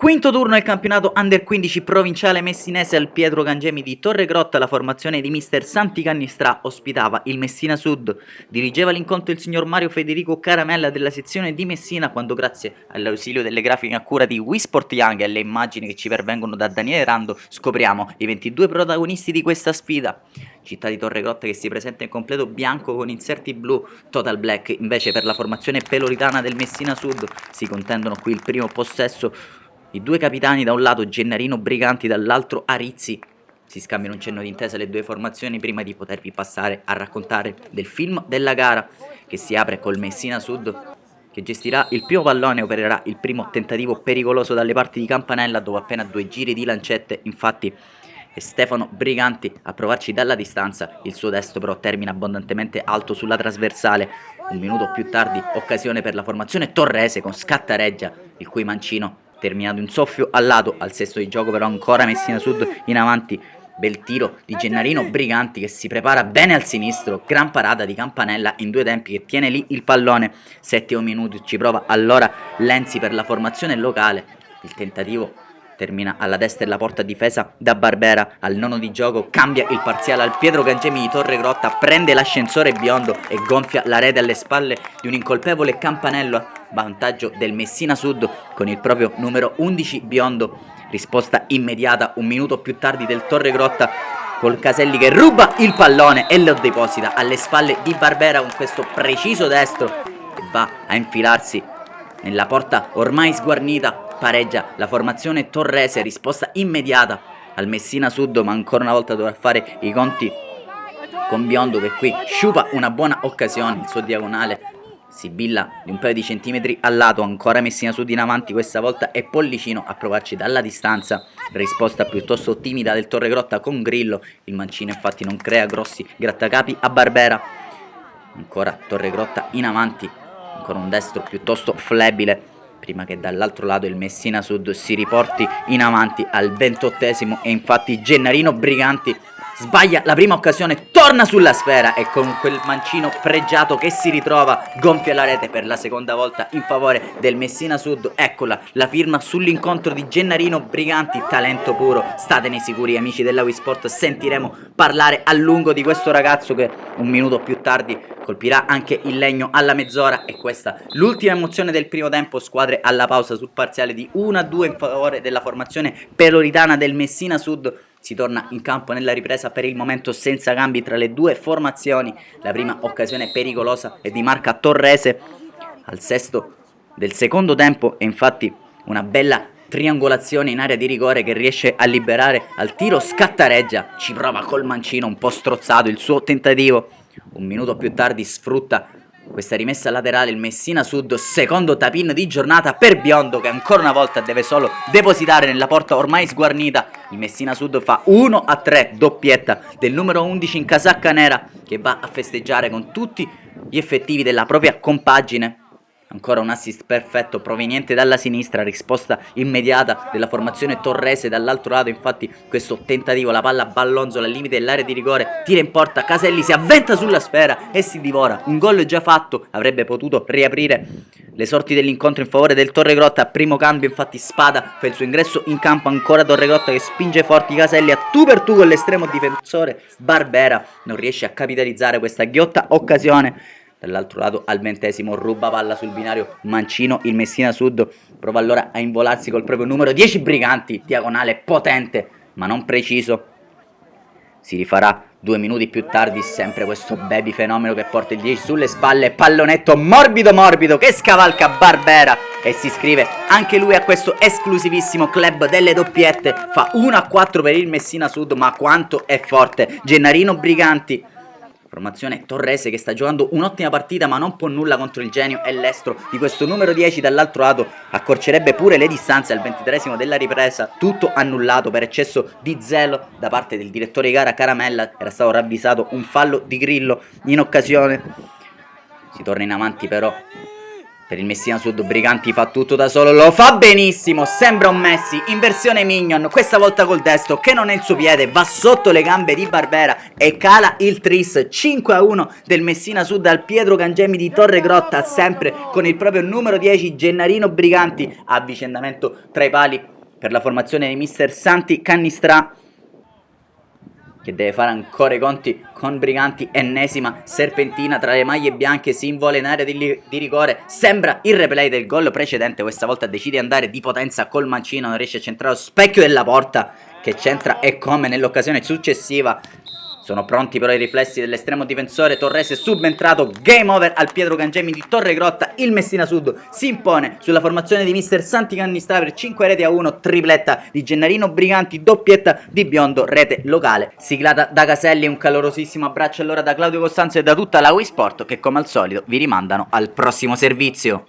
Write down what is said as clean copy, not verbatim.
Quinto turno del campionato Under 15 provinciale messinese al Pietro Gangemi di Torregrotta. La formazione di mister Santi Cannistrà ospitava il Messina Sud. Dirigeva l'incontro il signor Mario Federico Caramella della sezione di Messina, quando grazie all'ausilio delle grafiche a cura di Wisport Young e alle immagini che ci pervengono da Daniele Rando scopriamo i 22 protagonisti di questa sfida. Città di Torregrotta che si presenta in completo bianco con inserti blu, total black. Invece per la formazione peloritana del Messina Sud si contendono qui il primo possesso i due capitani, da un lato Gennarino Briganti, dall'altro Arizzi. Si scambiano un cenno d'intesa le due formazioni prima di potervi passare a raccontare del film della gara, che si apre col Messina Sud che gestirà il primo pallone e opererà il primo tentativo pericoloso dalle parti di Campanella. Dopo appena 2 giri di lancette infatti è Stefano Briganti a provarci dalla distanza. Il suo destro però termina abbondantemente alto sulla trasversale. Un minuto più tardi occasione per la formazione torrese con Scattareggia, il cui mancino terminato in soffio al lato. Al sesto di gioco però ancora Messina Sud in avanti. Bel tiro di Gennarino Briganti che si prepara bene al sinistro. Gran parata di Campanella in due tempi che tiene lì il pallone. Settimo minuto, ci prova allora Lenzi per la formazione locale. Il tentativo termina alla destra della porta difesa da Barbera. Al nono di gioco cambia il parziale al Pietro Gangemi di Torregrotta, prende l'ascensore biondo e gonfia la rete alle spalle di un incolpevole Campanello, vantaggio del Messina Sud con il proprio numero 11 biondo. Risposta immediata un minuto più tardi del Torregrotta col Caselli che ruba il pallone e lo deposita alle spalle di Barbera con questo preciso destro che va a infilarsi nella porta ormai sguarnita. Pareggia la formazione torrese, risposta immediata al Messina Sud, ma ancora una volta dovrà fare i conti con Biondo che qui sciupa una buona occasione. Il suo diagonale si billa di un paio di centimetri al lato. Ancora Messina Sud in avanti, questa volta è Pollicino a provarci dalla distanza. Risposta piuttosto timida del Torregrotta con Grillo. Il mancino infatti non crea grossi grattacapi a Barbera. Ancora Torregrotta in avanti, ancora un destro piuttosto flebile prima che dall'altro lato il Messina Sud si riporti in avanti al 28esimo e infatti Gennarino Briganti sbaglia la prima occasione, torna sulla sfera e con quel mancino pregiato che si ritrova gonfia la rete per la seconda volta in favore del Messina Sud. Eccola la firma sull'incontro di Gennarino Briganti, talento puro. Statene sicuri amici della Wisport, sentiremo parlare a lungo di questo ragazzo che un minuto più tardi colpirà anche il legno alla mezz'ora. E questa l'ultima emozione del primo tempo, squadre alla pausa sul parziale di 1-2 in favore della formazione peloritana del Messina Sud. Si torna in campo nella ripresa per il momento senza cambi tra le due formazioni. La prima occasione pericolosa è di marca torrese al sesto del secondo tempo e infatti una bella triangolazione in area di rigore che riesce a liberare al tiro Scattareggia. Ci prova col mancino un po' strozzato il suo tentativo. Un minuto più tardi sfrutta questa rimessa laterale il Messina Sud, secondo tapin di giornata per Biondo che ancora una volta deve solo depositare nella porta ormai sguarnita. Il Messina Sud fa 1-3, doppietta del numero 11 in casacca nera che va a festeggiare con tutti gli effettivi della propria compagine. Ancora un assist perfetto proveniente dalla sinistra, risposta immediata della formazione torrese dall'altro lato. Infatti questo tentativo, la palla ballonzola al limite dell'area di rigore, tira in porta, Caselli si avventa sulla sfera e si divora. Un gol già fatto, avrebbe potuto riaprire le sorti dell'incontro in favore del Torregrotta. Primo cambio infatti Spada fa il suo ingresso in campo, ancora Torregrotta che spinge forti Caselli a tu per tu con l'estremo difensore Barbera, non riesce a capitalizzare questa ghiotta occasione. Dall'altro lato al 20esimo ruba palla sul binario mancino, il Messina Sud prova allora a involarsi col proprio numero 10 Briganti, diagonale potente ma non preciso. Si rifarà 2 minuti più tardi, sempre questo baby fenomeno che porta il 10 sulle spalle, pallonetto morbido morbido che scavalca Barbera e si iscrive anche lui a questo esclusivissimo club delle doppiette. Fa 1-4 per il Messina Sud, ma quanto è forte Gennarino Briganti. Formazione torrese che sta giocando un'ottima partita ma non può nulla contro il genio e l'estro di questo numero 10 dall'altro lato. Accorcerebbe pure le distanze al 23esimo della ripresa, tutto annullato per eccesso di zelo da parte del direttore di gara Caramella. Era stato ravvisato un fallo di Grillo in occasione. Si torna in avanti però per il Messina Sud, Briganti fa tutto da solo, lo fa benissimo, sembra un Messi in versione Minion, questa volta col destro che non è il suo piede, va sotto le gambe di Barbera e cala il tris. 5-1 del Messina Sud al Pietro Gangemi di Torregrotta, sempre con il proprio numero 10 Gennarino Briganti. Avvicendamento tra i pali per la formazione di mister Santi Cannistrà, che deve fare ancora i conti con Briganti. Ennesima serpentina tra le maglie bianche, si invola in area di rigore, sembra il replay del gol precedente, questa volta decide di andare di potenza col mancino, non riesce a centrare lo specchio della porta, che centra e come nell'occasione successiva. Sono pronti però i riflessi dell'estremo difensore Torrese, subentrato. Game over al Pietro Gangemi di Torregrotta. Il Messina Sud si impone sulla formazione di mister Santi Cannistrà per 5-1, tripletta di Gennarino Briganti, doppietta di Biondo, rete locale siglata da Caselli. Un calorosissimo abbraccio allora da Claudio Costanzo e da tutta la Wii Sport, che come al solito vi rimandano al prossimo servizio.